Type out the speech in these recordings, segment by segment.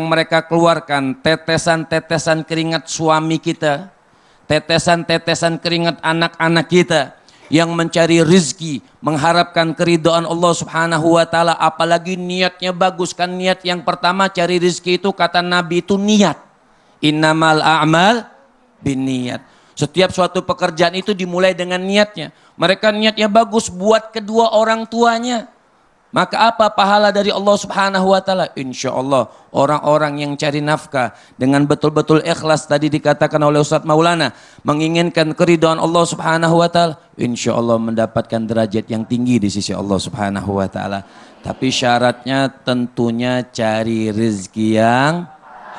yang mereka keluarkan, tetesan-tetesan keringat suami kita, tetesan-tetesan keringat anak-anak kita yang mencari rizki, mengharapkan keridhaan Allah Subhanahu wa taala, apalagi niatnya bagus. Kan niat yang pertama cari rizki itu kata Nabi itu niat. Innamal a'mal binniyat. Setiap suatu pekerjaan itu dimulai dengan niatnya. Mereka niatnya bagus buat kedua orang tuanya. Maka apa pahala dari Allah Subhanahu wa taala? Insya Allah orang-orang yang cari nafkah dengan betul-betul ikhlas, tadi dikatakan oleh Ustadz Maulana, menginginkan keridhaan Allah Subhanahu wa taala, insya Allah mendapatkan derajat yang tinggi di sisi Allah Subhanahu wa taala. Tapi syaratnya tentunya cari rezeki yang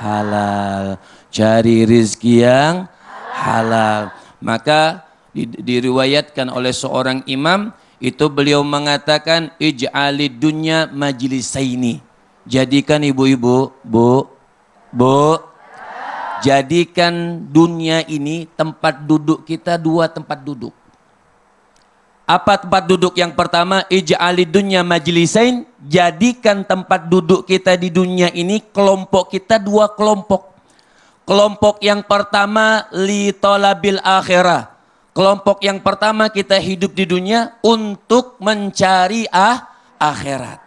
halal. Cari rezeki yang halal. Maka diriwayatkan oleh seorang imam, itu beliau mengatakan ij'alid dunya majlisaini. Jadikan ibu-ibu, bu, jadikan dunia ini tempat duduk kita dua tempat duduk. Apa tempat duduk yang pertama? Ij'alid dunya majlisain, jadikan tempat duduk kita di dunia ini kelompok kita dua kelompok. Kelompok yang pertama li talabil akhirah. Kelompok yang pertama kita hidup di dunia untuk mencari akhirat.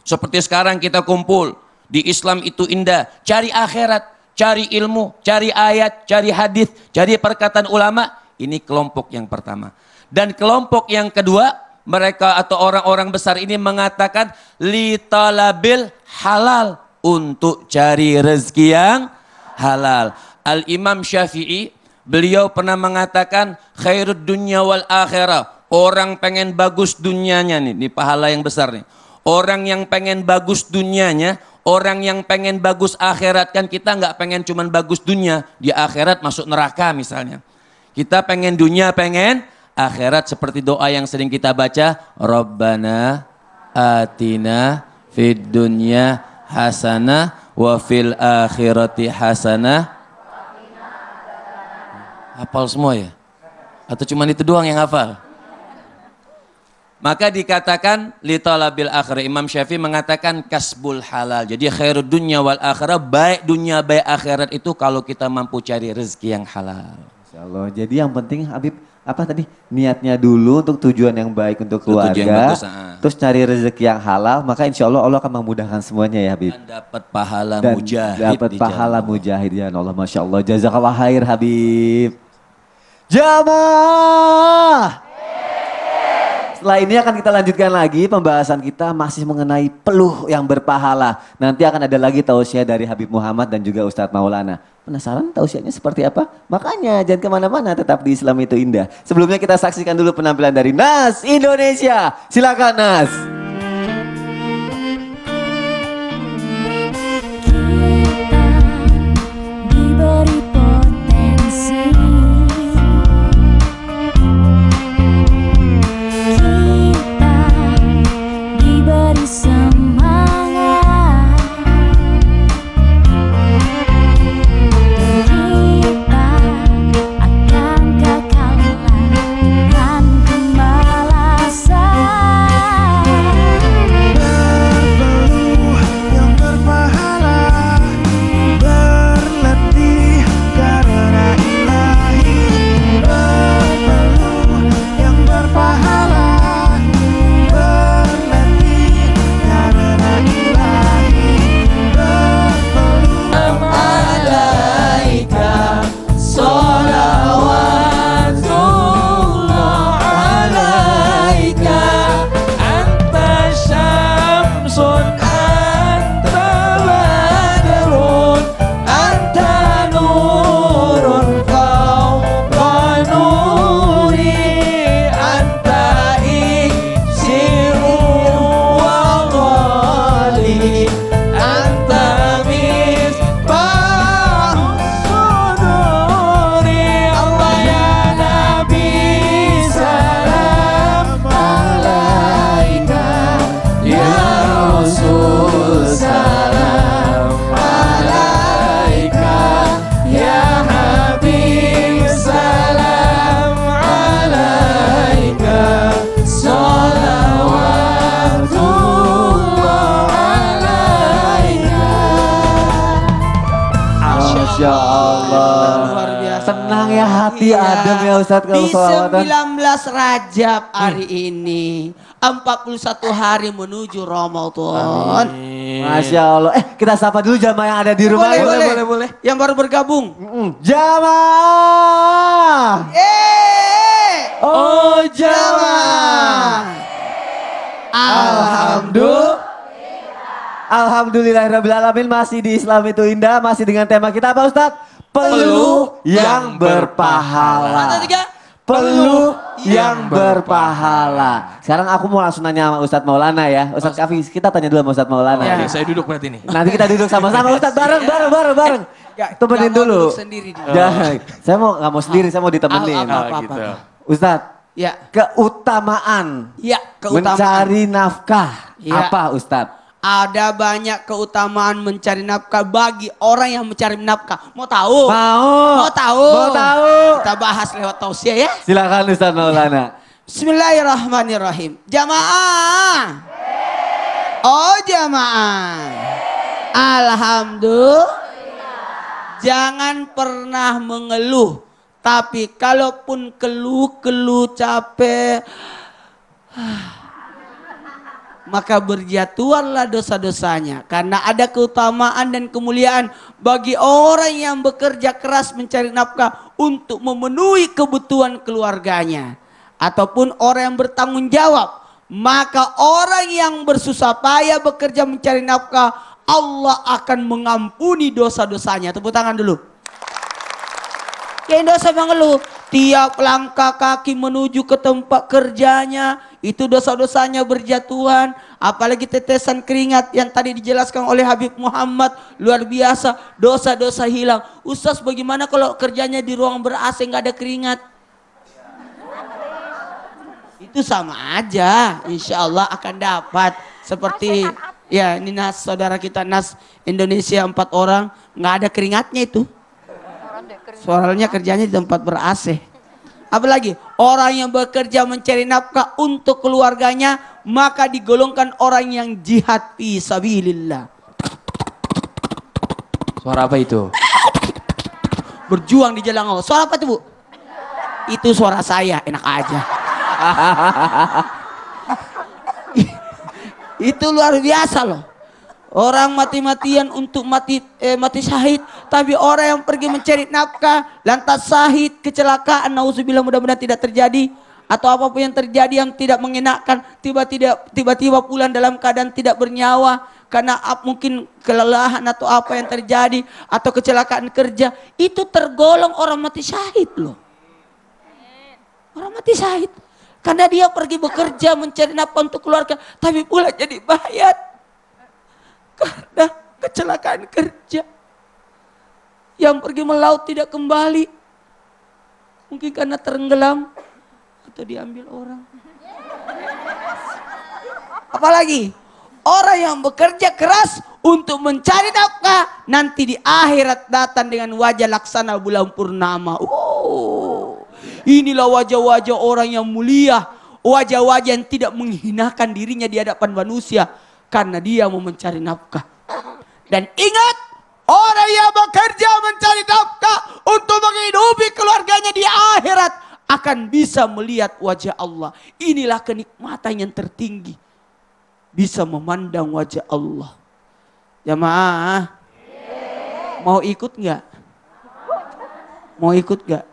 Seperti sekarang kita kumpul di Islam itu indah. Cari akhirat, cari ilmu, cari ayat, cari hadis, cari perkataan ulama. Ini kelompok yang pertama. Dan kelompok yang kedua, mereka atau orang-orang besar ini mengatakan li talabil halal, untuk cari rezeki yang halal. Al-Imam Syafi'i, beliau pernah mengatakan khairud dunya wal akhirah. Orang pengen bagus dunianya nih, ini pahala yang besar nih. Orang yang pengen bagus dunianya, orang yang pengen bagus akhirat. Kan kita nggak pengen cuman bagus dunia, di akhirat masuk neraka misalnya. Kita pengen dunia, pengen akhirat, seperti doa yang sering kita baca, Rabbana atina fid dunya hasanah wa fil akhirati hasanah. Hafal semua ya? Atau cuma itu doang yang hafal? Maka dikatakan li talabil akhirah. Imam Syafi'i mengatakan kasbul halal. Jadi khairud dunya wal akhirah, baik dunia baik akhirat itu kalau kita mampu cari rezeki yang halal. Insyaallah. Jadi yang penting Habib apa tadi? Niatnya dulu untuk tujuan yang baik untuk keluarga. Bagus, terus cari rezeki yang halal, maka insya Allah Allah akan memudahkan semuanya ya Habib. Dan dapat pahala mujahid. Dapat pahala mujahid ya Allah, Masya Allah. Jazakallah khair Habib. Jamaah. Setelah ini akan kita lanjutkan lagi pembahasan kita masih mengenai peluh yang berpahala. Nanti akan ada lagi tausiah dari Habib Muhammad dan juga Ustadz Maulana. Penasaran tausiahnya seperti apa? Makanya jangan kemana-mana, tetap di Islam itu indah. Sebelumnya kita saksikan dulu penampilan dari Nas Indonesia. Silakan Nas. Akan kekal dan kemalasan. Senang ya hati adem ya Ustadz kalau Di sholawatan. 19 Rajab hari ini 41 hari menuju Ramadan. Masya Allah. Kita sapa dulu jamaah yang ada di rumah. Boleh. Yang baru bergabung. Jamaah. Oh jamaah. Alhamdulillahirrabbilalamin, masih di Islam itu indah, masih dengan tema kita apa Ustadz? Peluh yang berpahala. Peluh yang berpahala. Sekarang aku mau langsung nanya sama Ustadz Maulana ya. Ustadz Kafi, kita tanya dulu sama Ustadz Maulana. Ya, saya duduk berarti nih. Nanti kita duduk sama-sama Ustadz bareng. Temenin dulu. Saya nggak mau sendiri, saya mau ditemenin. Gitu. Ustadz. Ya. Keutamaan. Ya, mencari nafkah. Ya. Apa Ustadz? Ada banyak keutamaan mencari nafkah bagi orang yang mencari nafkah. Mau tahu? Mau tahu. Kita bahas lewat tausiah ya. Silakan Ustadz Maulana. Bismillahirrahmanirrahim. Jamaah. Oh jamaah. Alhamdulillah. Jangan pernah mengeluh. Tapi kalaupun keluh capek, maka berjatuhanlah dosa-dosanya. Karena ada keutamaan dan kemuliaan bagi orang yang bekerja keras mencari nafkah untuk memenuhi kebutuhan keluarganya. Ataupun orang yang bertanggung jawab. Maka orang yang bersusah payah bekerja mencari nafkah, Allah akan mengampuni dosa-dosanya. Tepuk tangan dulu. Yang dosa mengeluh, tiap langkah kaki menuju ke tempat kerjanya, itu dosa-dosanya berjatuhan. Apalagi tetesan keringat yang tadi dijelaskan oleh Habib Muhammad, luar biasa, dosa-dosa hilang. Ustaz, bagaimana kalau kerjanya di ruang ber-AC nggak ada keringat? Itu sama aja, insya Allah akan dapat. Seperti ya ini Nas, saudara kita Nas Indonesia 4 orang, nggak ada keringatnya itu. Soalnya kerjanya di tempat ber-AC. Apalagi orang yang bekerja mencari nafkah untuk keluarganya, maka digolongkan orang yang jihad fi sabilillah. Suara apa itu? Berjuang di jalan Allah. Suara apa itu, Bu? Itu suara saya, enak aja. Itu luar biasa loh. Orang mati-matian untuk mati syahid. Tapi orang yang pergi mencari nafkah, lantas syahid, kecelakaan, nauzubillah, mudah-mudahan tidak terjadi. Atau apapun yang terjadi yang tidak mengenakan, tiba-tiba pulang dalam keadaan tidak bernyawa. Karena mungkin kelelahan atau apa yang terjadi. Atau kecelakaan kerja. Itu tergolong orang mati syahid loh. Orang mati syahid. Karena dia pergi bekerja mencari nafkah untuk keluarga. Tapi pula jadi bayat. Karena kecelakaan kerja. Yang pergi melaut tidak kembali. Mungkin karena tenggelam. Atau diambil orang. Apalagi orang yang bekerja keras untuk mencari nafkah. Nanti di akhirat datang dengan wajah laksana bulan purnama. Inilah wajah-wajah orang yang mulia. Wajah-wajah yang tidak menghinakan dirinya di hadapan manusia. Karena dia mau mencari nafkah. Dan ingat, orang yang bekerja mencari nafkah untuk menghidupi keluarganya di akhirat akan bisa melihat wajah Allah. Inilah kenikmatan yang tertinggi. Bisa memandang wajah Allah. Jamaah, mau ikut nggak? Mau ikut nggak?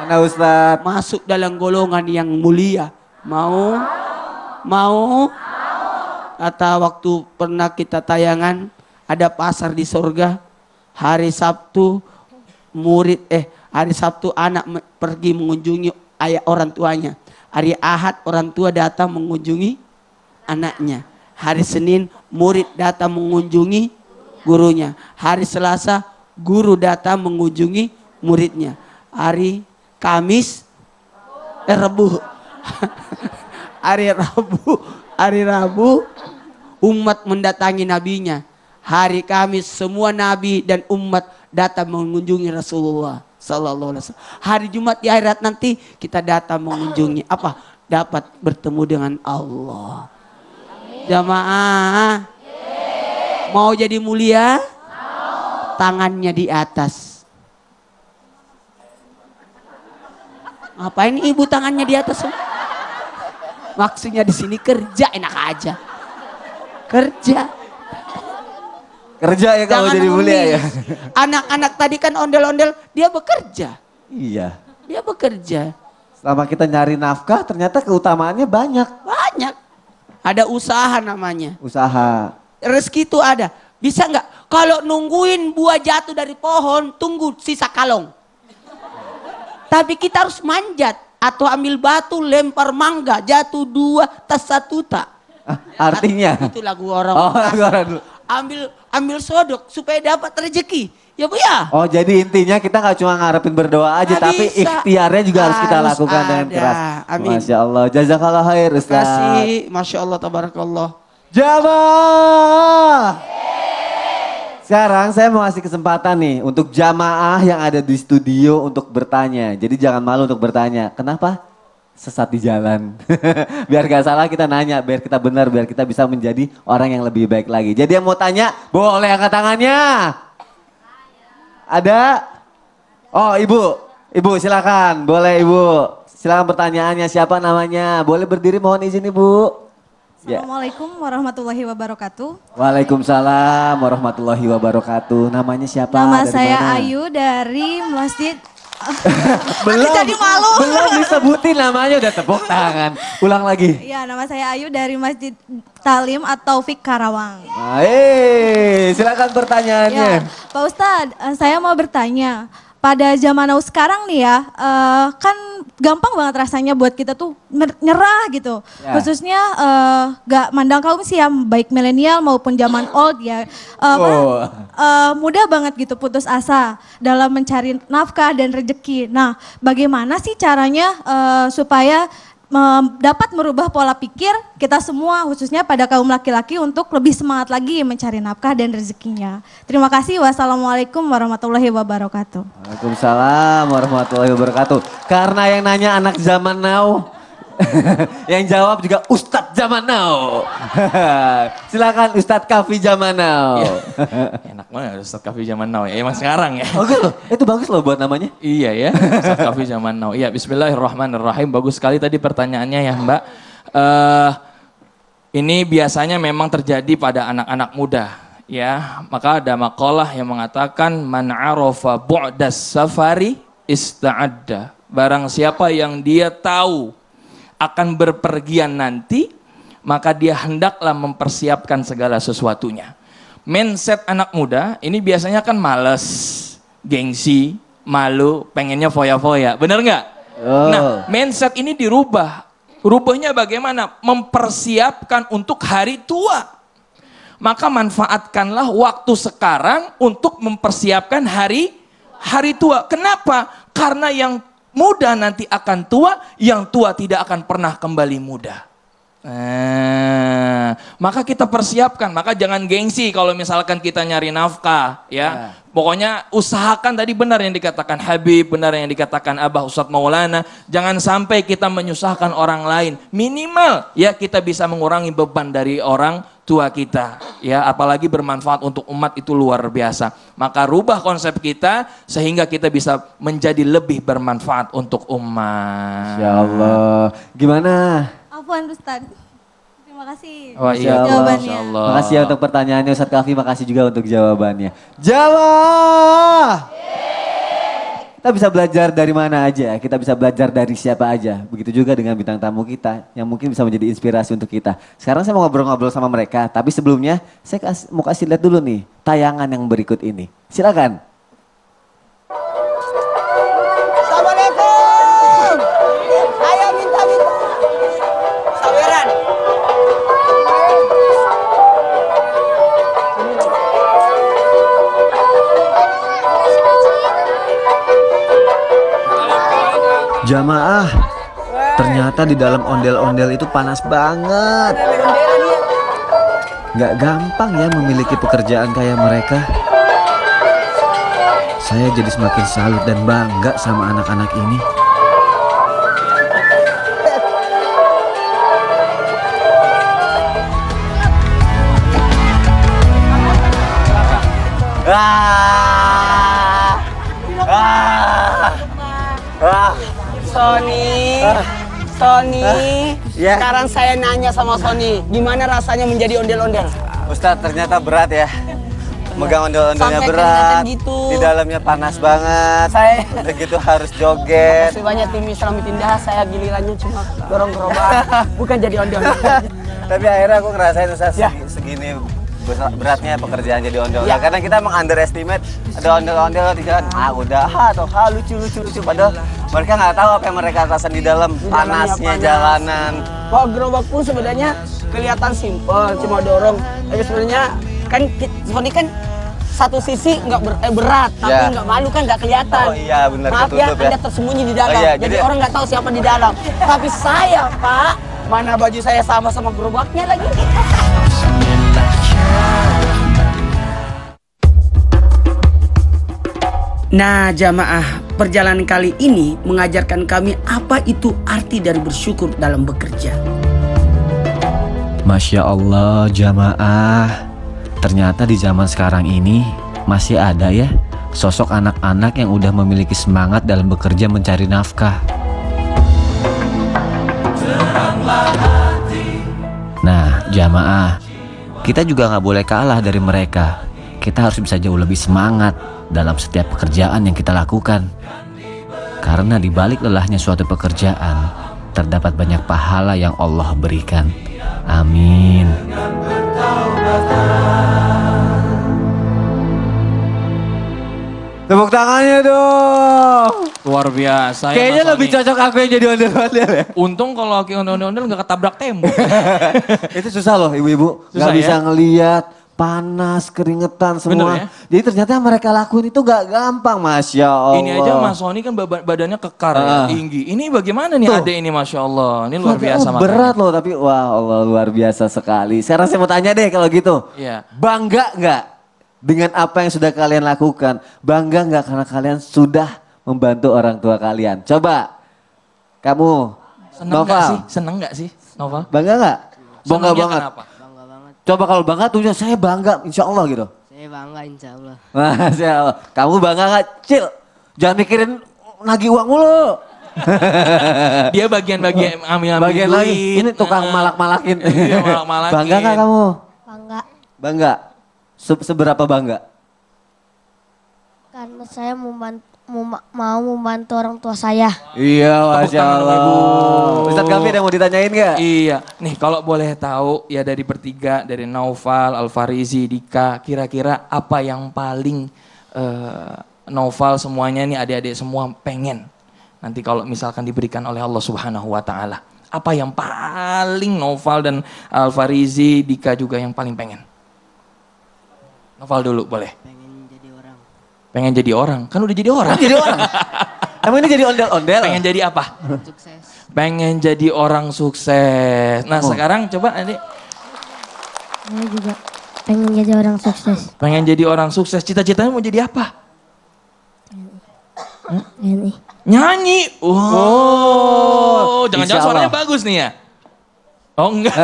Mana Ustadz? Masuk dalam golongan yang mulia. Mau? Mau? Kata waktu pernah kita tayangan, ada pasar di surga. Hari Sabtu hari Sabtu anak pergi mengunjungi ayah orang tuanya. Hari Ahad orang tua datang mengunjungi anaknya. Hari Senin murid datang mengunjungi gurunya. Hari Selasa guru datang mengunjungi muridnya. Hari Kamis Rabu. Hari Rabu umat mendatangi nabinya. Hari Kamis semua nabi dan umat datang mengunjungi Rasulullah sallallahu alaihi wasallam. Hari Jumat di akhirat nanti kita datang mengunjungi apa? Dapat bertemu dengan Allah. Jamaah. Mau jadi mulia? Tangannya di atas. Ngapain ibu tangannya di atas? Maksudnya di sini kerja enak aja. Kerja. Kerja ya kalau jadi mulia ya. Anak-anak tadi kan ondel-ondel, dia bekerja. Iya. Dia bekerja. Selama kita nyari nafkah ternyata keutamaannya banyak. Banyak. Ada usaha namanya. Usaha. Rezeki itu ada. Bisa nggak? Kalau nungguin buah jatuh dari pohon, tunggu sisa kalong. Tapi kita harus manjat. Atau ambil batu, lempar mangga, jatuh 2, tas 1 tak. Artinya? Itu lagu orang. Oh, lagu orang dulu. Ambil sodok supaya dapat rezeki. Ya Bu ya? Oh jadi intinya kita nggak cuma ngarepin berdoa aja, Nggak tapi bisa. ikhtiarnya juga harus kita Harus lakukan dengan ada. keras. Amin. Masya Allah, jazakallah khair Ustaz. Kasih, Masya Allah, tabarakallah. Jamaah. Sekarang saya mau kasih kesempatan nih untuk jamaah yang ada di studio untuk bertanya. Jadi jangan malu untuk bertanya. Kenapa? Sesat di jalan. Biar gak salah kita nanya, biar kita benar, biar kita bisa menjadi orang yang lebih baik lagi. Jadi yang mau tanya, boleh angkat tangannya. Ada? Oh ibu, ibu silakan, boleh ibu. Silakan pertanyaannya, siapa namanya? Boleh berdiri mohon izin ibu. Ya. Assalamualaikum warahmatullahi wabarakatuh. Waalaikumsalam warahmatullahi wabarakatuh. Namanya siapa? Nama Dari saya mana? Ayu dari Masjid. Belum, Aku jadi malu. belum disebutin namanya udah tepuk tangan. Ulang lagi. Ya, nama saya Ayu dari Masjid Talim atau Taufik Karawang. Silakan pertanyaannya. Ya, Pak Ustadz, saya mau bertanya. Pada zaman now sekarang nih ya, kan gampang banget rasanya buat kita tuh nyerah gitu. Ya. Khususnya gak mandang kaum sih ya, baik milenial maupun zaman old ya. Mudah banget gitu putus asa dalam mencari nafkah dan rezeki. Nah, bagaimana sih caranya supaya dapat merubah pola pikir kita semua khususnya pada kaum laki-laki untuk lebih semangat lagi mencari nafkah dan rezekinya. Terima kasih. Wassalamualaikum warahmatullahi wabarakatuh. Waalaikumsalam warahmatullahi wabarakatuh. Karena yang nanya anak zaman now, yang jawab juga Ustadz zaman now. Silakan Ustadz Kafi zaman now. Enak banget Ustadz Kafi zaman now ya, emang sekarang ya. Oke loh, itu bagus loh buat namanya. Iya ya, Ustadz Kafi zaman now. Iya, bismillahirrahmanirrahim. Bagus sekali tadi pertanyaannya ya Mbak. Ini biasanya memang terjadi pada anak-anak muda. Ya, maka ada makalah yang mengatakan man arafa bu'das safari ista'adda. Barang siapa yang dia tahu akan berpergian nanti, maka dia hendaklah mempersiapkan segala sesuatunya. Mindset anak muda ini biasanya kan males, gengsi, malu, pengennya foya-foya. Bener nggak? Oh. Nah, mindset ini dirubah. Rubahnya bagaimana? Mempersiapkan untuk hari tua. Maka manfaatkanlah waktu sekarang untuk mempersiapkan hari tua. Kenapa? Karena yang muda nanti akan tua, yang tua tidak akan pernah kembali muda. Maka kita persiapkan, maka jangan gengsi kalau misalkan kita nyari nafkah ya. Pokoknya usahakan tadi benar yang dikatakan Habib, benar yang dikatakan Abah Ustadz Maulana, jangan sampai kita menyusahkan orang lain. Minimal ya kita bisa mengurangi beban dari orang tua kita ya, apalagi bermanfaat untuk umat itu luar biasa. Maka rubah konsep kita sehingga kita bisa menjadi lebih bermanfaat untuk umat. Insya Allah. Gimana? Afwan Ustadz. Terima kasih. Wah, iya, jawabannya. Masya Allah. Makasih ya untuk pertanyaannya Ustadz Kafi, makasih juga untuk jawabannya. Jawab! Kita bisa belajar dari mana aja, kita bisa belajar dari siapa aja. Begitu juga dengan bintang tamu kita yang mungkin bisa menjadi inspirasi untuk kita. Sekarang saya mau ngobrol-ngobrol sama mereka, tapi sebelumnya saya mau kasih lihat dulu nih tayangan yang berikut ini. Silakan. Assalamualaikum. Ayo minta. Saweran. Jamaah, ternyata di dalam ondel-ondel itu panas banget. Gak gampang ya memiliki pekerjaan kayak mereka. Saya jadi semakin salut dan bangga sama anak-anak ini. Wah. Sony, Ya. sekarang saya nanya sama Sony, gimana rasanya menjadi ondel-ondel? Ustadz ternyata berat ya. Megang ondel-ondelnya Sampai berat. keringetan gitu. Di dalamnya panas banget. Saya- Udah gitu harus joget. Masih banyak tim Islam Indah, saya gilirannya cuma dorong gerobak, bukan jadi ondel-ondel. Tapi akhirnya aku ngerasain Ustadz Ya. segini beratnya pekerjaan jadi ondel. Ya. Karena kita emang underestimate ada ondel-ondel di jalan. Udah atau lucu. Padahal mereka nggak tahu apa yang mereka rasain di dalam. Di dalamnya Panasnya panas. jalanan. Wah, gerobak pun sebenarnya kelihatan simpel, cuma dorong. Tapi sebenarnya kan Sony kan satu sisi nggak berat, tapi Ya. nggak malu kan nggak kelihatan. Oh iya, benar, Maaf ya, ketutup ya. Anda tersembunyi di dalam. Oh iya, jadi jadi- orang nggak tahu siapa di dalam. Tapi saya, Pak, mana baju saya sama gerobaknya lagi. Nah, jamaah, perjalanan kali ini mengajarkan kami apa itu arti dari bersyukur dalam bekerja. Masya Allah jamaah, ternyata di zaman sekarang ini masih ada ya sosok anak-anak yang udah memiliki semangat dalam bekerja mencari nafkah. Nah jamaah, kita juga nggak boleh kalah dari mereka. Kita harus bisa jauh lebih semangat dalam setiap pekerjaan yang kita lakukan. Karena di balik lelahnya suatu pekerjaan, terdapat banyak pahala yang Allah berikan. Amin. Tepuk tangannya dong. Luar biasa ya, Kayaknya Mas lebih Sony. cocok aku yang jadi ondel-ondel ya. Untung kalau aki ondel-ondel nggak ketabrak tembok. Itu susah loh ibu-ibu. Susah Gak bisa ya? ngeliat. Panas, keringetan semua. Bener ya? Jadi ternyata yang mereka lakuin itu gak gampang, Masya Allah. Ini aja Mas Sony kan badannya kekar ya, tinggi. Ini bagaimana nih Tuh. adek ini Masya Allah. Ini luar Tapi, biasa makanya. berat loh, tapi wah Allah luar biasa sekali. Sekarang saya mau tanya deh kalau gitu. Iya. Bangga nggak dengan apa yang sudah kalian lakukan? Bangga nggak karena kalian sudah membantu orang tua kalian? Coba, kamu, Seneng nggak Noval. sih? Seneng nggak sih Noval? Bangga nggak? Bangga Senengnya banget. kenapa? Coba kalau bangga tuh saya bangga, insya Allah gitu. Saya bangga insya Allah. Masya Allah. Kamu bangga nggak? Cil, jangan mikirin nagih uang mulu. Dia bagian-bagian ambil Bagian duit. lagi, ini tukang malak-malakin. Iya, malak-malakin. Bangga nggak kamu? Bangga Bangga? Seberapa bangga? Karena saya mau membantu orang tua saya. Iya, Masya tangan dong, Allah. Ibu. Ustadz Kami ada yang mau ditanyain nggak? Iya, nih kalau boleh tahu ya dari bertiga, dari Naufal, Alfarizi, Dika, kira-kira apa yang paling Naufal semuanya nih adik-adik semua pengen nanti kalau misalkan diberikan oleh Allah Subhanahu Wa Taala, apa yang paling Naufal dan Alfarizi, Dika juga yang paling pengen? Naufal dulu boleh. Pengen jadi orang. Pengen jadi orang, kan udah jadi orang. Jadi orang. Emang ini jadi ondel-ondel? Pengen jadi apa? Sukses. Pengen jadi orang sukses. Nah sekarang coba nanti. Saya juga pengen jadi orang sukses. Pengen jadi orang sukses, cita-citanya mau jadi apa? Ini. Nyanyi. Oh, jangan-jangan insya suaranya Allah. bagus nih ya? Oh enggak.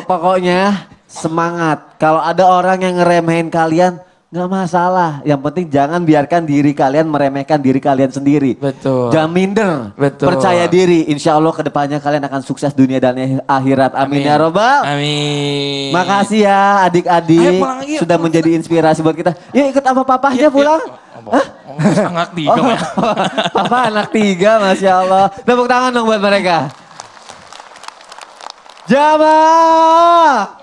Pokoknya semangat. Kalau ada orang yang ngeremehin kalian, nggak masalah. Yang penting jangan biarkan diri kalian meremehkan diri kalian sendiri. Betul. Jangan minder. Betul. Percaya diri. Insya Allah kedepannya kalian akan sukses dunia dan akhirat. Amin, ya robbal. Amin. Makasih ya Ayo adik-adik pulang lagi yuk. sudah menjadi inspirasi buat kita. Yuk ikut sama papahnya pulang. Sangat tiga. Oh, papa anak 3, Masya Allah. Tepuk tangan dong buat mereka. Jamaah.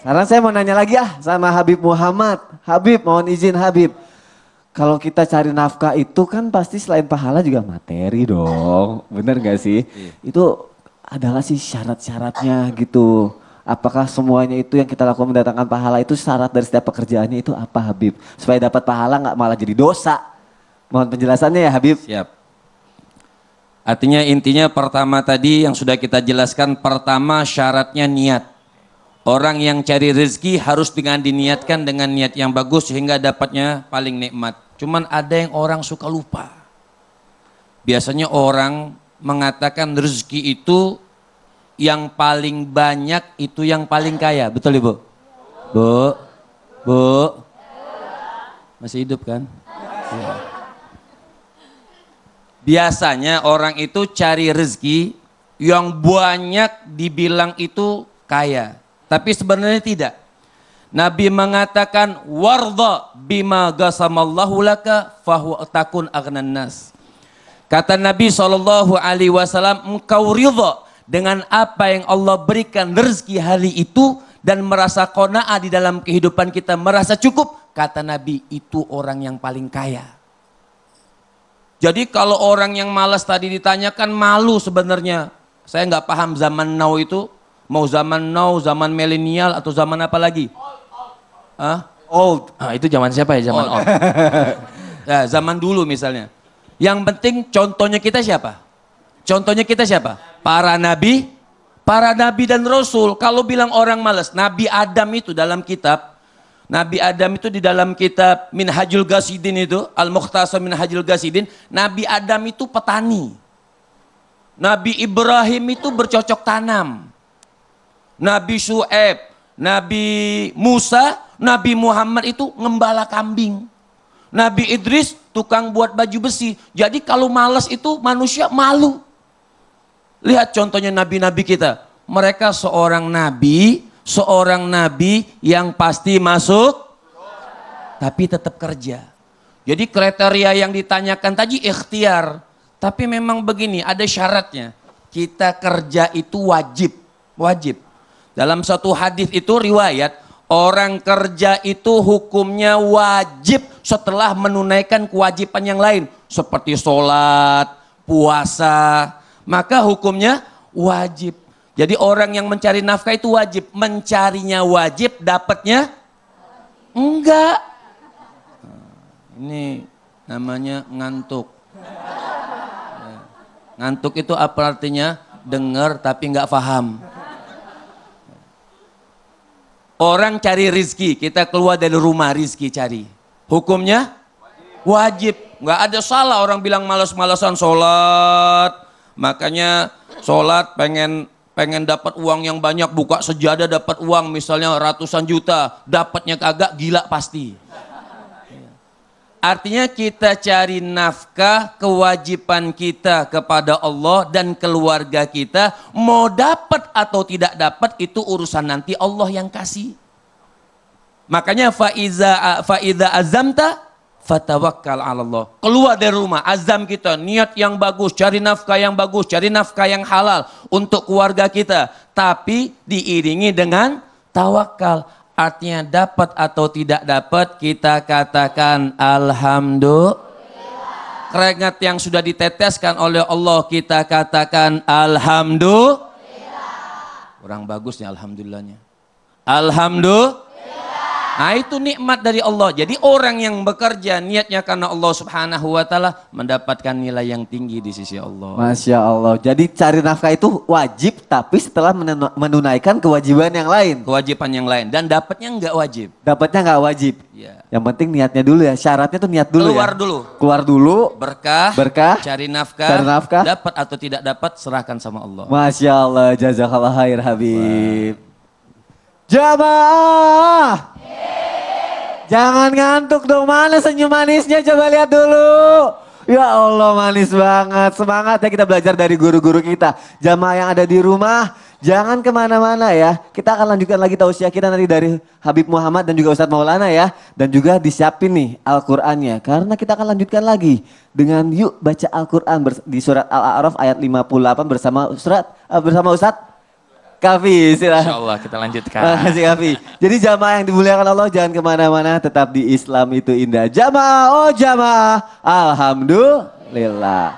Sekarang saya mau nanya lagi sama Habib Muhammad. Habib, mohon izin Habib. Kalau kita cari nafkah itu kan pasti selain pahala juga materi dong. Bener gak sih? Itu adalah sih syarat-syaratnya gitu. Apakah semuanya itu yang kita lakukan mendatangkan pahala itu syarat dari setiap pekerjaannya itu apa Habib? Supaya dapat pahala nggak malah jadi dosa. Mohon penjelasannya ya Habib. Siap. Artinya intinya pertama tadi yang sudah kita jelaskan, pertama syaratnya niat. Orang yang cari rezeki harus dengan diniatkan dengan niat yang bagus sehingga dapatnya paling nikmat. Cuman ada yang orang suka lupa. Biasanya orang mengatakan rezeki itu yang paling banyak itu yang paling kaya. Betul Ibu? Bu? Bu? Masih hidup kan? Ya. Biasanya orang itu cari rezeki yang banyak dibilang itu kaya. Tapi sebenarnya tidak. Nabi mengatakan warda bima gasamallahu laka fahuwa takun aghnan nas. Kata Nabi SAW, engkau ridha dengan apa yang Allah berikan rezeki hari itu dan merasa qanaah di dalam kehidupan kita, merasa cukup. Kata Nabi, itu orang yang paling kaya. Jadi kalau orang yang malas tadi ditanyakan, malu sebenarnya. Saya nggak paham zaman now itu, mau zaman now, zaman milenial atau zaman apa lagi? Old. Itu zaman siapa ya, zaman old? Ya, zaman dulu misalnya. Yang penting contohnya kita siapa? Contohnya kita siapa? Para nabi dan rasul. Kalau bilang orang malas, Nabi Adam itu dalam kitab, Nabi Adam itu di dalam kitab Minhajul Ghasidin itu, Al-Mukhtasar Minhajul Ghasidin, Nabi Adam itu petani. Nabi Ibrahim itu bercocok tanam. Nabi Syuaib, Nabi Musa, Nabi Muhammad itu ngembala kambing. Nabi Idris tukang buat baju besi. Jadi kalau malas itu manusia malu. Lihat contohnya nabi-nabi kita. Mereka seorang nabi yang pasti masuk, tapi tetap kerja. Jadi kriteria yang ditanyakan tadi ikhtiar. Tapi memang begini, ada syaratnya. Kita kerja itu wajib. Dalam satu hadis itu riwayat, orang kerja itu hukumnya wajib setelah menunaikan kewajiban yang lain. Seperti sholat, puasa, maka hukumnya wajib. Jadi orang yang mencari nafkah itu wajib. Mencarinya wajib, dapatnya enggak. Ini namanya ngantuk. Ngantuk itu apa artinya? Dengar tapi enggak paham. Orang cari rizki, kita keluar dari rumah rizki cari. Hukumnya wajib. Nggak ada salah orang bilang malas-malasan sholat. Makanya sholat pengen dapat uang yang banyak, buka sejadah dapat uang misalnya ratusan juta. Dapatnya kagak, gila pasti. Artinya kita cari nafkah, kewajiban kita kepada Allah dan keluarga kita. Mau dapat atau tidak dapat itu urusan nanti Allah yang kasih. Makanya faiza azamta fatawakkal 'ala Allah. Keluar dari rumah, azam kita, niat yang bagus, cari nafkah yang bagus, cari nafkah yang halal untuk keluarga kita. Tapi diiringi dengan tawakal. Artinya dapat atau tidak dapat, kita katakan alhamdulillah. Keringat yang sudah diteteskan oleh Allah, kita katakan alhamdulillah. Kurang bagus nih alhamdulillahnya. Alhamdulillah. Nah itu nikmat dari Allah. Jadi orang yang bekerja niatnya karena Allah Subhanahu wa ta'ala mendapatkan nilai yang tinggi di sisi Allah. Masya Allah. Jadi cari nafkah itu wajib tapi setelah menunaikan kewajiban yang lain. Kewajiban yang lain. Dan dapatnya enggak wajib. Dapatnya enggak wajib. Ya. Yang penting niatnya dulu ya. Syaratnya tuh niat dulu Keluar ya. dulu. Keluar dulu. Berkah. Cari nafkah. Dapat atau tidak dapat serahkan sama Allah. Masya Allah. Jazakallah khair Habib. Jamaah. Jangan ngantuk dong, mana senyum manisnya, coba lihat dulu. Ya Allah manis banget, semangat ya kita belajar dari guru-guru kita. Jamaah yang ada di rumah, jangan kemana-mana ya. Kita akan lanjutkan lagi tausiah kita nanti dari Habib Muhammad dan juga Ustadz Maulana ya. Dan juga disiapin nih Al-Qur'annya, karena kita akan lanjutkan lagi dengan yuk baca Al-Qur'an di surat Al-A'raf ayat 58 bersama Ustadz Kafi, silahkan. Insya Allah kita lanjutkan. Makasih Kafi. Jadi jamaah yang dimuliakan Allah jangan kemana-mana, tetap di Islam itu indah. Jamaah, oh jamaah, alhamdulillah.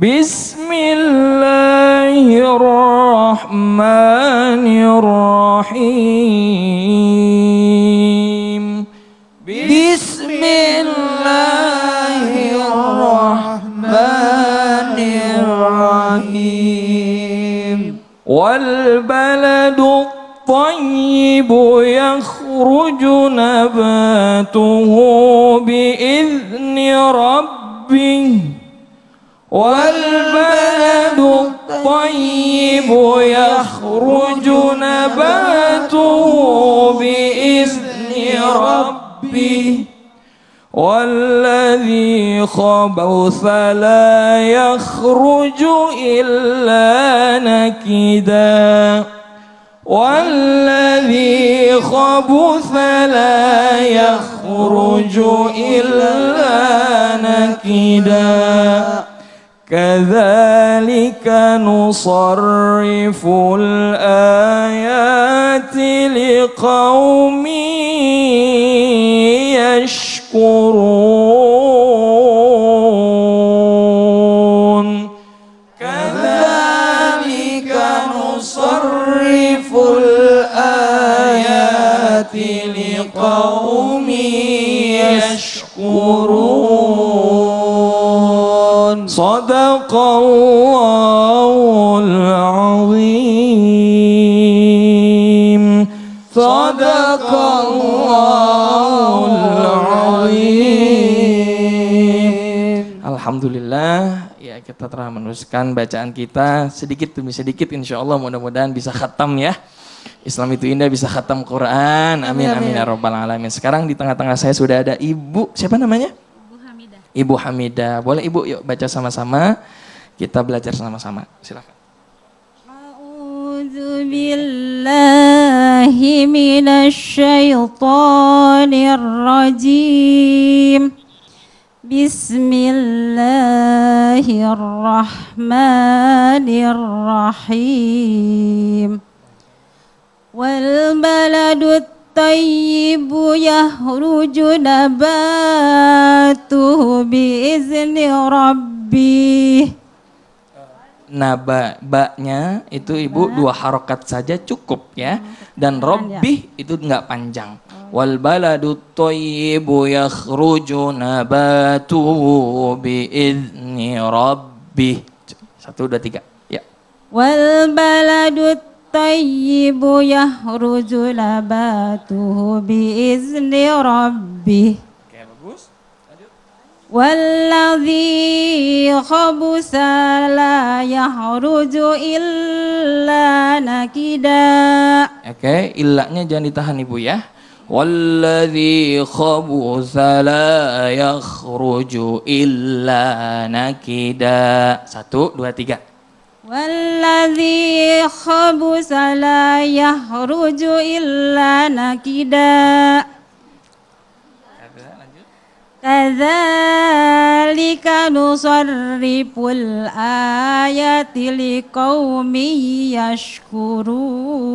Bismillahirrahmanirrahim. Bismillahirrahmanirrahim. Bismillahirrahmanirrahim. Wal baladu الطيب يخرج نباته بإذن ربه والبلد الطيب يخرج نباته بإذن ربه والذي خبث لا يخرج إلا نكدا والذي خبث لا يخرج إلا نكدا كذلك نصرف الآيات لقوم يشكرون كذلك نصرف الآيات لقوم يشكرون صدق الله العظيم صدق الله العظيم. Alhamdulillah, ya kita telah meneruskan bacaan kita sedikit demi sedikit, insya Allah mudah-mudahan bisa khatam ya. Islam itu indah, bisa khatam Quran. Amin amin ya rabbal alamin. Sekarang di tengah-tengah saya sudah ada Ibu, siapa namanya? Ibu Hamidah. Boleh Ibu yuk baca sama-sama. Kita belajar sama-sama. Silakan. A'udzu billahi minasyaitonir rajim. Bismillahirrahmanirrahim. Wal baladut tayyibu yahruju nabatuhu biizni rabbih. Baknya itu Ibu dua harokat saja cukup ya. Dan rabbih itu enggak panjang. Wal baladut tayyibu yakhruju nabatuhu biizni rabbih. 1, 2, 3. Ya. Wal baladut tayyibu yahruju nabatuhu biizni rabbih. Oke, bagus. Lanjut. Walladzi khabusa la yahruju illa nakida. Oke, illanya jangan ditahan Ibu ya. Walladzi khabusa la yakhruju illa nakida. 1, 2, 3. Walladzi khabusa la yahruju illa nakida. Kadzalika nusarriful ayati liqaumin yashkurun.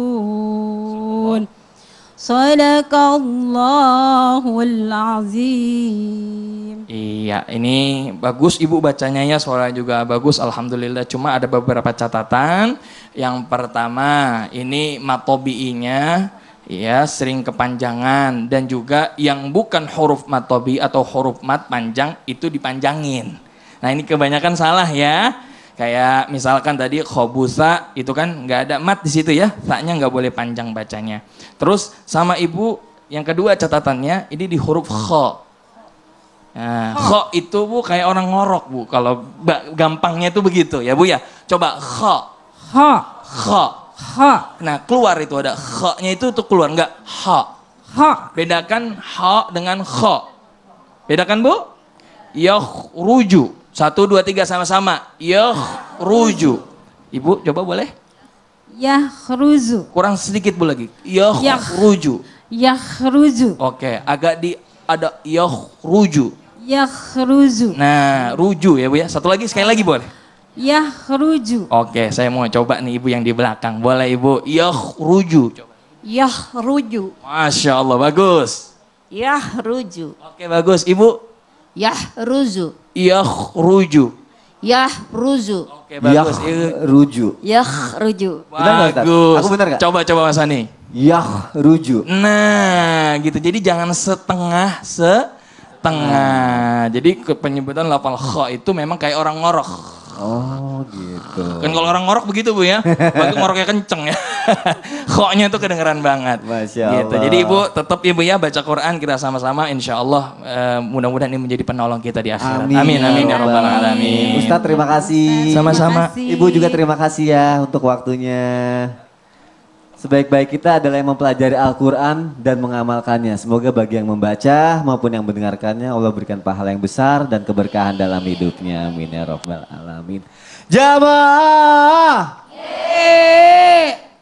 Shadaqallahul azim. Iya, ini bagus Ibu bacanya ya, suara juga bagus, alhamdulillah. Cuma ada beberapa catatan. Yang pertama, ini matobi'inya ya sering kepanjangan, dan juga yang bukan huruf matobi atau huruf mat panjang itu dipanjangin. Nah ini kebanyakan salah ya. Kayak misalkan tadi khobusa itu kan nggak ada mat di situ ya, taknya nggak boleh panjang bacanya. Terus sama Ibu yang kedua catatannya ini di huruf kho. Nah, kho itu Bu kayak orang ngorok Bu, kalau gampangnya itu begitu ya Bu ya. Coba kho, kho. Nah keluar itu ada kho-nya itu tuh keluar, nggak ha. Bedakan ha dengan kho. Bedakan Bu. Yakhruju. 1, 2, 3 sama-sama. Yakhruju. Ibu coba boleh? Yakhruju. Kurang sedikit Bu lagi. Yakhruju. Yakhruju. Oke, agak ada yakhruju. Yakhruju. Nah, ruju ya Bu ya. Satu lagi, sekali lagi boleh? Yakhruju. Oke, saya mau coba nih Ibu yang di belakang. Boleh Ibu? Yakhruju. Coba. Yahruju. Masya Allah, bagus. Yahruju. Oke, bagus. Ibu? Yahruju. Yakhruju. Yahruju. Oke, bagus. Yahruju. Yahruju. Benar nggak, Ustaz? Bagus. Aku benar nggak? Coba Mas Ani. Yahruju. Nah, gitu. Jadi jangan setengah. Jadi penyebutan lafal kha itu memang kayak orang ngorok. Oh gitu. Kan kalau orang ngorok begitu Bu ya. Bagi ngoroknya kenceng ya. Khoknya tuh kedengeran banget. Masya Gitu. Allah. Jadi ibu tetap ibu ya baca Quran kita sama-sama. Insya Allah mudah-mudahan ini menjadi penolong kita di akhirat. Amin amin ya rabbal alamin. Ustadz terima kasih. Sama-sama. Ibu juga terima kasih ya untuk waktunya. Sebaik-baik kita adalah yang mempelajari Al-Quran dan mengamalkannya. Semoga bagi yang membaca maupun yang mendengarkannya Allah berikan pahala yang besar dan keberkahan dalam hidupnya. Amin ya rabbal alamin. Jamaah.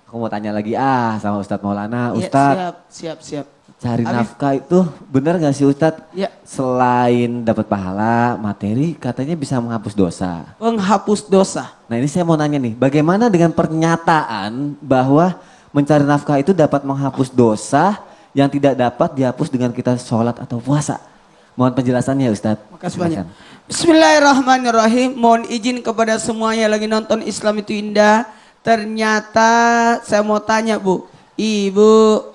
Aku mau tanya lagi sama Ustadz Maulana. Ustadz, Siap. cari Habis. nafkah itu benar gak sih Ustadz? Ya. Selain dapat pahala, materi katanya bisa menghapus dosa. Penghapus dosa. Nah ini saya mau nanya nih, bagaimana dengan pernyataan bahwa mencari nafkah itu dapat menghapus dosa yang tidak dapat dihapus dengan kita sholat atau puasa? Mohon penjelasannya Ustadz. Makasih banyak. Bismillahirrahmanirrahim. Mohon izin kepada semuanya lagi nonton Islam itu indah. Ternyata saya mau tanya Bu. Ibu.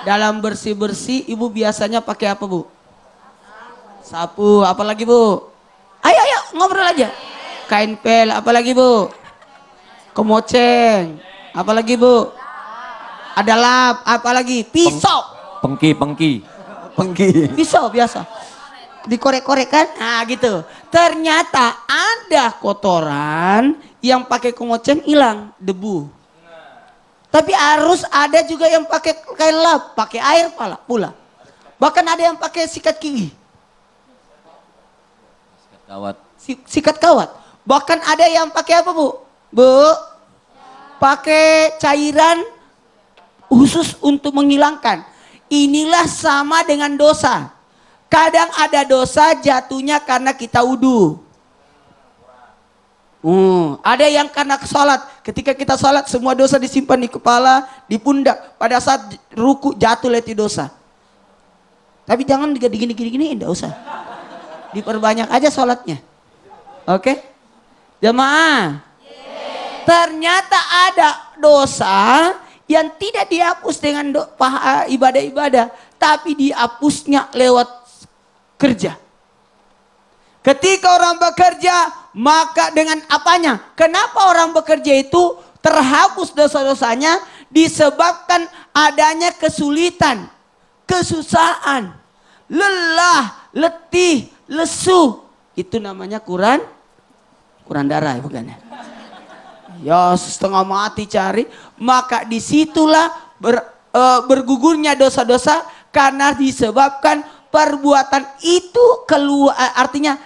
Dalam bersih-bersih ibu biasanya pakai apa Bu? Sapu. Apalagi Bu? Ayo ngobrol aja. Kain pel. Apalagi Bu? Kemoceng. Apalagi Bu? Ada lap. Apalagi? Pisau. Pengki. Pisau biasa. Dikorek-korek kan? Nah gitu. Ternyata ada kotoran yang pakai kemoceng hilang debu. Tapi harus ada juga yang pakai kain lap, pakai air pula. Bahkan ada yang pakai sikat gigi. Sikat kawat. Bahkan ada yang pakai apa Bu? Pakai cairan khusus untuk menghilangkan. Inilah sama dengan dosa. Kadang ada dosa jatuhnya karena kita wudu. Ada yang karena sholat. Ketika kita sholat semua dosa disimpan di kepala, di pundak. Pada saat ruku jatuh leti dosa. Tapi jangan gini, enggak usah. Diperbanyak aja sholatnya. Oke? Jemaah. Ternyata ada dosa yang tidak dihapus dengan ibadah-ibadah. Tapi dihapusnya lewat kerja. Ketika orang bekerja, maka dengan apanya? Kenapa orang bekerja itu terhapus dosa-dosanya? Disebabkan adanya kesulitan, kesusahan, lelah, letih, lesu. Itu namanya kurang darah bukan ya? Ya setengah mati cari, maka disitulah bergugurnya dosa-dosa karena disebabkan perbuatan itu artinya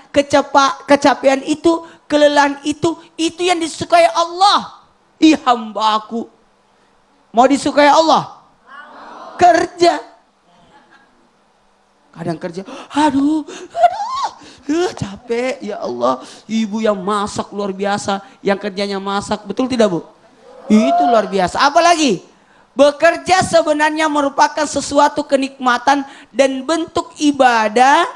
kecapean itu, kelelahan itu yang disukai Allah. Hambaku mau disukai Allah? Kerja. Kadang kerja, aduh, capek ya Allah. Ibu yang masak luar biasa, yang kerjanya masak, betul tidak Bu? Itu luar biasa. Apalagi bekerja sebenarnya merupakan sesuatu kenikmatan dan bentuk ibadah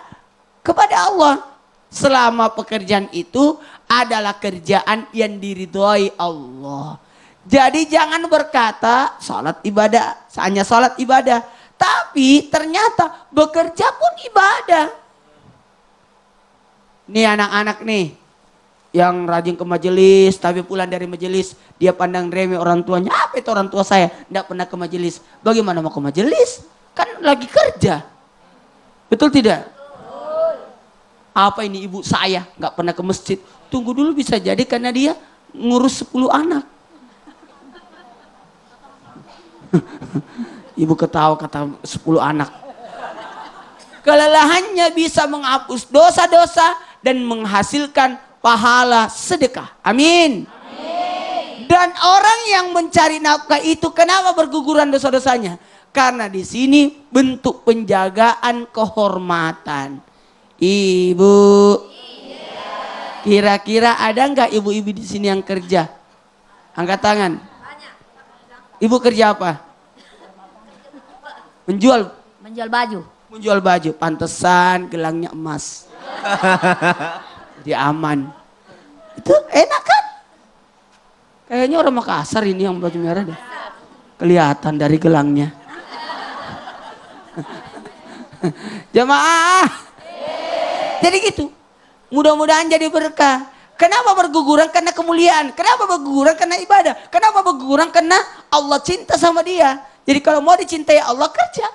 kepada Allah. Selama pekerjaan itu adalah kerjaan yang diridhoi Allah. Jadi jangan berkata salat ibadah, hanya salat ibadah. Tapi ternyata bekerja pun ibadah. Nih anak-anak nih, yang rajin ke majelis, tapi pulang dari majelis dia pandang remeh orang tuanya. Apa itu orang tua saya? Tidak pernah ke majelis. Bagaimana mau ke majelis? Kan lagi kerja. Betul tidak? Apa ini ibu saya nggak pernah ke masjid? Tunggu dulu bisa jadi karena dia ngurus 10 anak. Ibu ketawa kata 10 anak. Kelelahannya bisa menghapus dosa-dosa dan menghasilkan pahala sedekah. Amin. Dan orang yang mencari nafkah itu kenapa berguguran dosa-dosanya? Karena di sini bentuk penjagaan kehormatan. Ibu, kira-kira ada nggak ibu-ibu di sini yang kerja? Angkat tangan. Ibu kerja apa? Menjual baju. Menjual baju. Pantesan gelangnya emas. Jadi aman. Itu enak kan? Kayaknya orang Makassar ini yang baju merah deh. Kelihatan dari gelangnya. Jamaah. Jadi gitu. Mudah-mudahan jadi berkah. Kenapa berguguran? Karena kemuliaan. Kenapa berguguran? Karena ibadah. Kenapa berguguran? Karena Allah cinta sama dia. Jadi kalau mau dicintai Allah, kerja.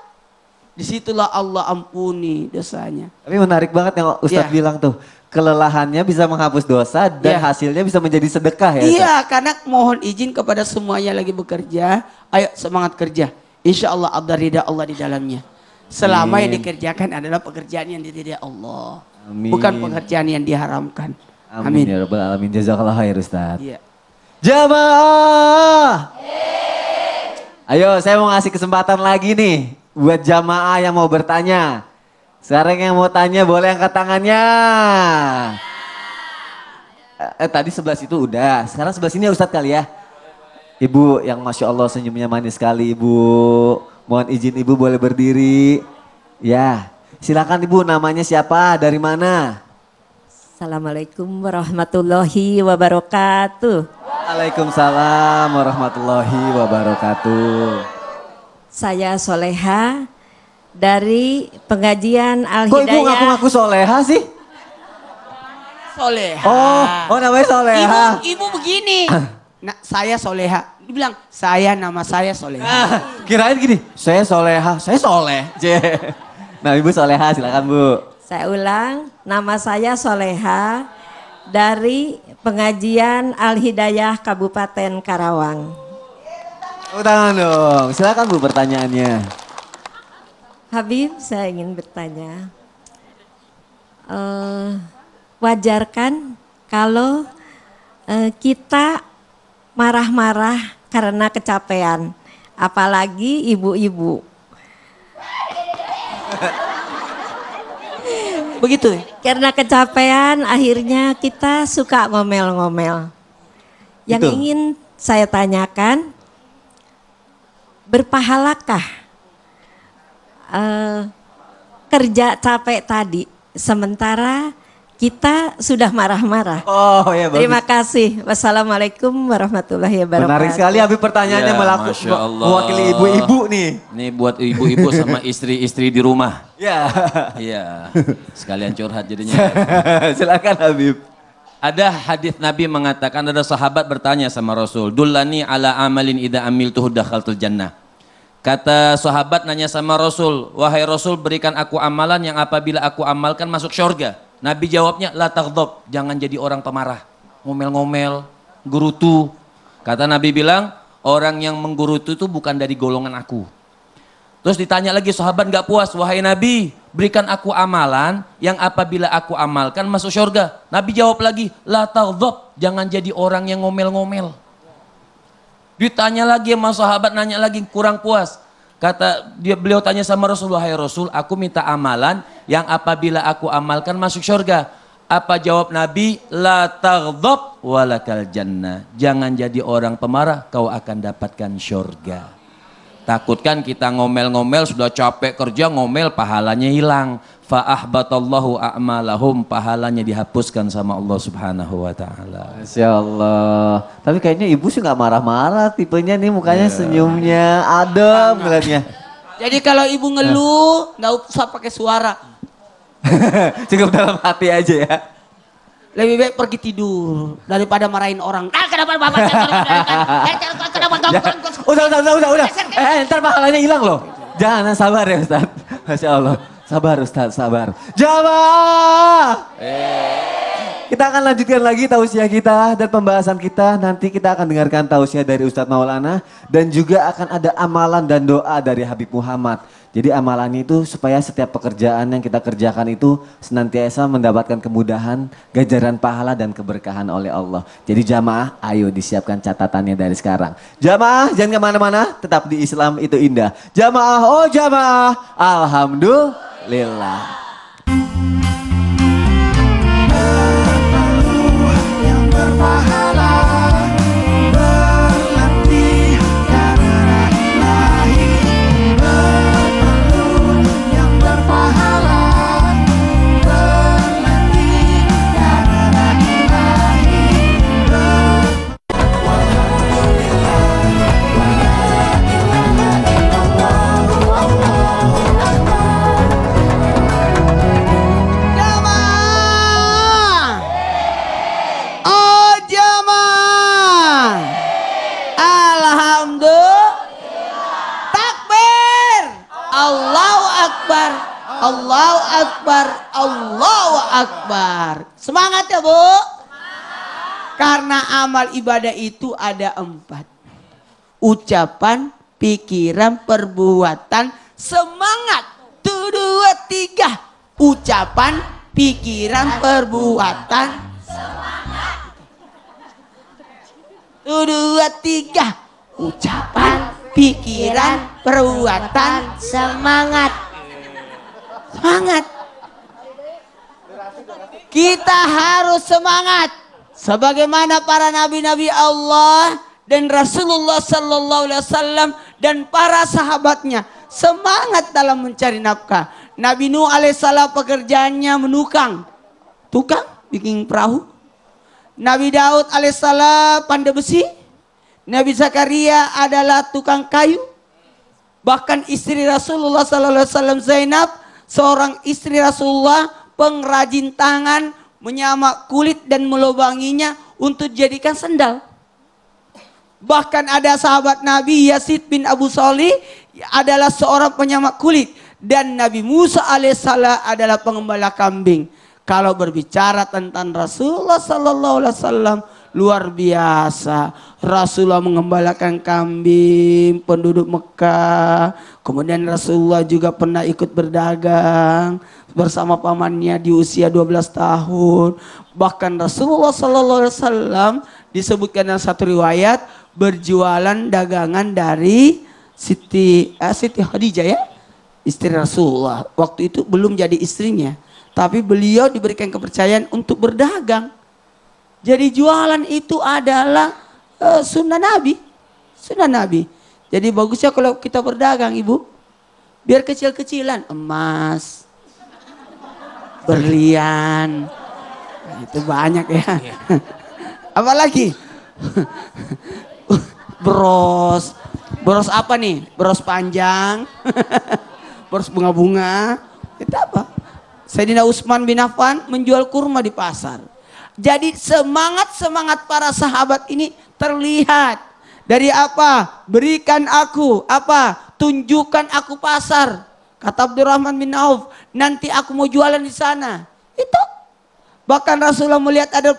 Disitulah Allah ampuni dosanya. Tapi menarik banget yang Ustadz bilang tuh. Kelelahannya bisa menghapus dosa dan hasilnya bisa menjadi sedekah ya. Iya, karena mohon izin kepada semuanya lagi bekerja. Ayo semangat kerja. Insya Allah ada ridha Allah di dalamnya. Selama yang dikerjakan adalah pekerjaan yang diridai Allah. Amin. Bukan pekerjaan yang diharamkan. Amin ya rabbal alamin. Jazakallah khair Ustaz. Iya. Jamaah. Ayo saya mau ngasih kesempatan lagi nih buat jamaah yang mau bertanya. Sekarang yang mau tanya boleh angkat tangannya. Tadi sebelah situ udah. Sekarang sebelah sini ya Ustadz kali ya. Ibu yang Masya Allah senyumnya manis sekali Ibu. Mohon izin Ibu boleh berdiri. Ya, silakan Ibu, namanya siapa, dari mana? Assalamualaikum warahmatullahi wabarakatuh. Waalaikumsalam warahmatullahi wabarakatuh. Saya Soleha dari pengajian Al-Hidayah. Kok Ibu ngaku-ngaku Soleha sih? Soleha. Oh namanya Soleha. Ibu begini. Nah, saya Soleha. Dibilang, nama saya Soleha. Kirain gini, saya Soleha, saya Soleh. Nah Ibu Soleha silakan Bu. Saya ulang, nama saya Soleha dari pengajian Al-Hidayah Kabupaten Karawang. Tangan dong, silakan Bu pertanyaannya. Habib, saya ingin bertanya, wajarkan kalau kita marah-marah karena kecapean, apalagi ibu-ibu? Begitu ya? Karena kecapean akhirnya kita suka ngomel-ngomel. Yang ingin saya tanyakan, berpahalakah kerja capek tadi sementara kita sudah marah-marah? Oh ya bagus. Terima kasih. Wassalamualaikum warahmatullahi wabarakatuh. Menarik sekali Habib pertanyaannya mewakili ibu-ibu nih. Nih buat ibu-ibu sama istri-istri di rumah. Ya. Iya. Sekalian curhat jadinya. Silakan Habib. Ada hadis Nabi mengatakan, ada sahabat bertanya sama Rasul, "Dullani ala amalin idza amiltuhu dakhaltul jannah." Kata sahabat nanya sama Rasul, "Wahai Rasul, berikan aku amalan yang apabila aku amalkan masuk syurga." Nabi jawabnya, "La taghdab," jangan jadi orang pemarah, ngomel-ngomel, gerutu. Kata Nabi bilang, orang yang menggerutu itu bukan dari golongan aku. Terus ditanya lagi sahabat gak puas, "Wahai Nabi, berikan aku amalan yang apabila aku amalkan masuk syurga." Nabi jawab lagi, "La taghdab," jangan jadi orang yang ngomel-ngomel. Ditanya lagi sama sahabat, nanya lagi, kurang puas. Beliau tanya sama Rasul, "Wahai Rasul, aku minta amalan yang apabila aku amalkan masuk syurga." Apa jawab Nabi? "La taghdab walakal jannah." Jangan jadi orang pemarah, kau akan dapatkan syurga. Takutkan kita ngomel-ngomel, sudah capek kerja ngomel, pahalanya hilang. Fa ahbatallahu a'malahum, pahalanya dihapuskan sama Allah Subhanahu wa taala. Masya Allah. Tapi kayaknya ibu sih nggak marah-marah, tipenya nih mukanya senyumnya adem kelihatannya. Jadi kalau ibu ngeluh nggak usah pakai suara. Cukup dalam hati aja ya. Lebih baik pergi tidur daripada marahin orang. Kenapa bapak? Udah. Ntar pahalanya hilang loh. Jangan, sabar ya Ustaz. Masya Allah. Sabar Ustaz, sabar. Jamaah. Kita akan lanjutkan lagi tausiah kita dan pembahasan kita. Nanti kita akan dengarkan tausiah dari Ustadz Maulana. Dan juga akan ada amalan dan doa dari Habib Muhammad. Jadi amalannya itu supaya setiap pekerjaan yang kita kerjakan itu senantiasa mendapatkan kemudahan, ganjaran pahala dan keberkahan oleh Allah. Jadi jamaah, ayo disiapkan catatannya dari sekarang. Jamaah jangan kemana-mana, tetap di Islam itu indah. Jamaah, oh jamaah, alhamdulillah. Allahu Akbar, Allahu Akbar. Semangat ya Bu. Karena amal ibadah itu ada 4. Ucapan, pikiran, perbuatan, semangat. 1, 2, 3. Ucapan, pikiran, perbuatan, semangat. 1, 2, 3. Ucapan, pikiran, perbuatan, semangat. Semangat. Kita harus semangat. Sebagaimana para nabi-nabi Allah dan Rasulullah sallallahu alaihi wasallam dan para sahabatnya semangat dalam mencari nafkah. Nabi Nuh alaihissalam pekerjaannya menukang, tukang bikin perahu. Nabi Daud alaihissalam pandai besi. Nabi Zakaria adalah tukang kayu. Bahkan istri Rasulullah sallallahu alaihi wasallam Zainab, seorang istri Rasulullah, pengrajin tangan, menyamak kulit dan melubanginya untuk dijadikan sendal. Bahkan ada sahabat Nabi Yazid bin Abu Shalih adalah seorang penyamak kulit, dan Nabi Musa alaihissalam adalah pengembala kambing. Kalau berbicara tentang Rasulullah sallallahu alaihi wasallam, luar biasa. Rasulullah mengembalakan kambing penduduk Mekah. Kemudian Rasulullah juga pernah ikut berdagang bersama pamannya di usia 12 tahun. Bahkan Rasulullah sallallahu alaihi wasallam disebutkan dalam satu riwayat berjualan dagangan dari Siti Khadijah ya, istri Rasulullah. Waktu itu belum jadi istrinya, tapi beliau diberikan kepercayaan untuk berdagang. Jadi jualan itu adalah sunnah Nabi. Sunnah Nabi. Jadi bagusnya kalau kita berdagang Ibu, biar kecil-kecilan, emas, berlian, nah, itu banyak ya. Apalagi Boros apa nih? Boros panjang, boros bunga-bunga. Itu apa? Sayyidina Utsman bin Affan menjual kurma di pasar. Jadi semangat para sahabat ini terlihat dari apa? Berikan aku apa? Tunjukkan aku pasar. Kata Abdurrahman bin Auf, nanti aku mau jualan di sana. Itu. Bahkan Rasulullah melihat ada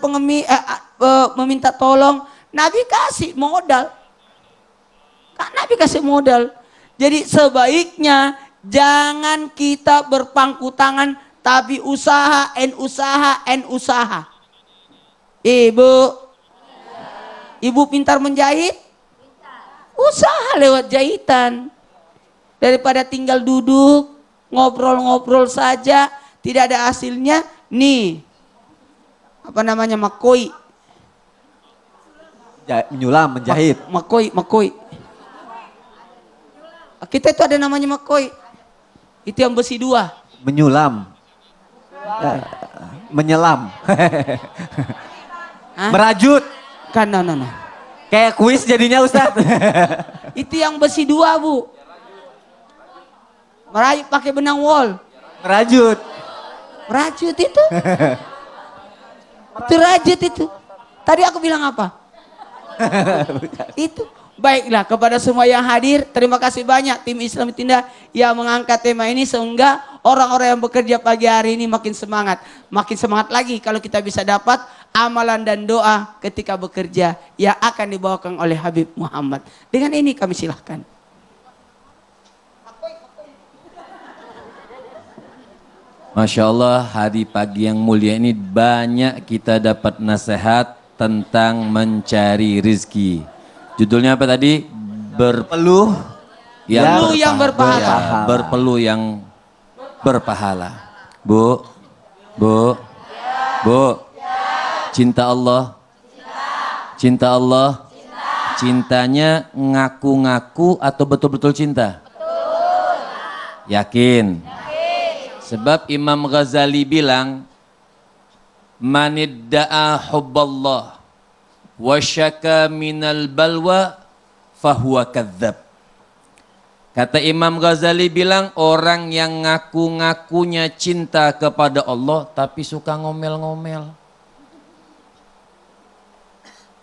meminta tolong, Nabi kasih modal. Nabi kasih modal. Jadi sebaiknya jangan kita berpangku tangan, tapi usaha. Ibu pintar menjahit? Usaha lewat jahitan. Daripada tinggal duduk, ngobrol-ngobrol saja, tidak ada hasilnya. Nih, apa namanya, makoi. Menyulam, menjahit. Makoi. Kita itu ada namanya makoi. Itu yang besi 2. Menyulam. Menyelam. Merajut. Kan, no. Kayak kuis jadinya Ustaz. Itu yang besi 2 Bu. Merajut pakai benang wol. Merajut itu. Itu rajut itu. Tadi aku bilang apa? Itu. Baiklah, kepada semua yang hadir, terima kasih banyak tim Islam Tindak yang mengangkat tema ini sehingga orang-orang yang bekerja pagi hari ini makin semangat. Makin semangat lagi kalau kita bisa dapat amalan dan doa ketika bekerja yang akan dibawakan oleh Habib Muhammad. Dengan ini kami silahkan. Masya Allah, hari pagi yang mulia ini banyak kita dapat nasihat tentang mencari rizki. Judulnya apa tadi? Berpeluh yang berpahala. Berpeluh yang berpahala. Bu. Cinta Allah. Cintanya ngaku-ngaku atau betul-betul cinta? Betul. Yakin? Sebab Imam Ghazali bilang, manidda'a hubballah wa syaka minal balwa fahuwa kadzdzab. Kata Imam Ghazali bilang, orang yang ngaku-ngakunya cinta kepada Allah tapi suka ngomel-ngomel,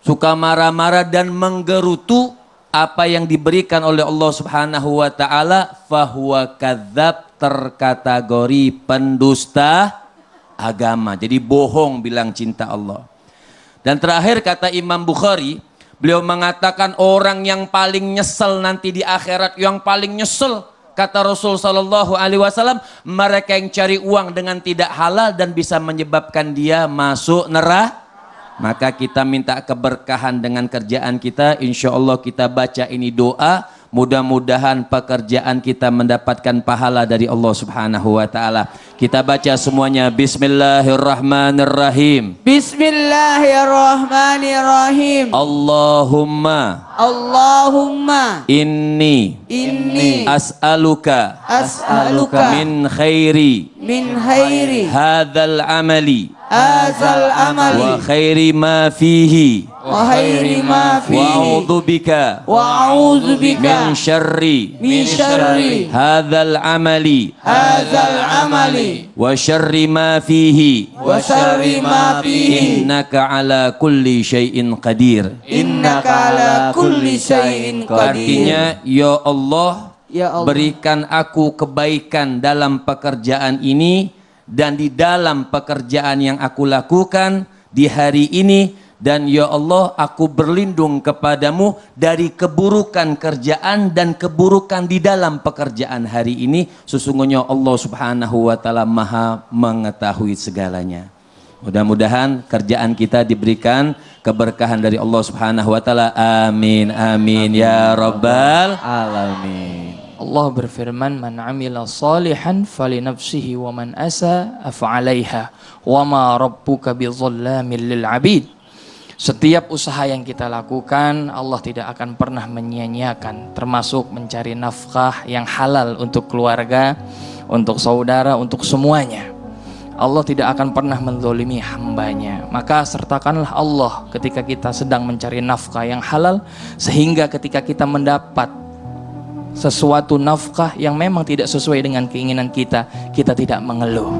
suka marah-marah dan menggerutu apa yang diberikan oleh Allah Subhanahu wa taala, fahuwa kadzdzab, terkategori pendusta agama. Jadi bohong bilang cinta Allah. Dan terakhir kata Imam Bukhari, beliau mengatakan orang yang paling nyesel nanti di akhirat, yang paling nyesel kata Rasul sallallahu alaihi wasallam, mereka yang cari uang dengan tidak halal dan bisa menyebabkan dia masuk neraka. Maka kita minta keberkahan dengan kerjaan kita. Insya Allah kita baca ini doa. Mudah-mudahan pekerjaan kita mendapatkan pahala dari Allah Subhanahu wa Ta'ala. Kita baca semuanya. Bismillahirrahmanirrahim. Bismillahirrahmanirrahim. Allahumma inni as'aluka min khairi hadzal amali wa khairi ma fihi wa a'udzu bika min syarri hadzal amali wa syarri ma fihi innaka ala kulli syai'in qadir. Artinya, ya Allah, berikan aku kebaikan dalam pekerjaan ini dan di dalam pekerjaan yang aku lakukan di hari ini, dan ya Allah, aku berlindung kepadamu dari keburukan kerjaan dan keburukan di dalam pekerjaan hari ini. Sesungguhnya Allah Subhanahu wa Ta'ala Maha mengetahui segalanya. Mudah-mudahan kerjaan kita diberikan keberkahan dari Allah Subhanahu wa Ta'ala. Amin amin ya rabbal alamin. Allah berfirman, man amila salihan falinafsihi wa man asa fa'alaiha wa ma rabbuka bizallamin lil abid. Setiap usaha yang kita lakukan, Allah tidak akan pernah menyia-nyiakan, termasuk mencari nafkah yang halal untuk keluarga, untuk saudara, untuk semuanya. Allah tidak akan pernah menzalimi hambanya. Maka sertakanlah Allah ketika kita sedang mencari nafkah yang halal, sehingga ketika kita mendapat sesuatu nafkah yang memang tidak sesuai dengan keinginan kita, kita tidak mengeluh,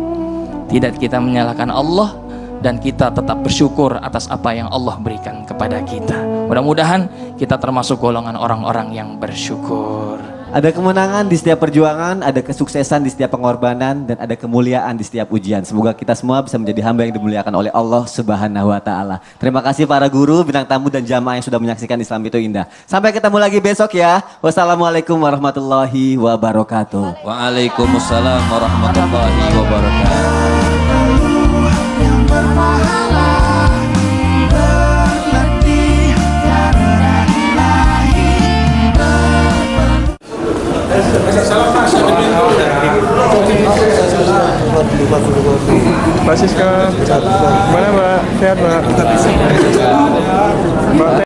tidak kita menyalahkan Allah, dan kita tetap bersyukur atas apa yang Allah berikan kepada kita. Mudah-mudahan kita termasuk golongan orang-orang yang bersyukur. Ada kemenangan di setiap perjuangan, ada kesuksesan di setiap pengorbanan, dan ada kemuliaan di setiap ujian. Semoga kita semua bisa menjadi hamba yang dimuliakan oleh Allah Subhanahu wa Ta'ala. Terima kasih para guru, bintang tamu, dan jamaah yang sudah menyaksikan Islam Itu Indah. Sampai ketemu lagi besok ya. Wassalamualaikum warahmatullahi wabarakatuh. Waalaikumsalam warahmatullahi wabarakatuh. Pak Siska, gimana Mbak? Sehat Mbak? Mbak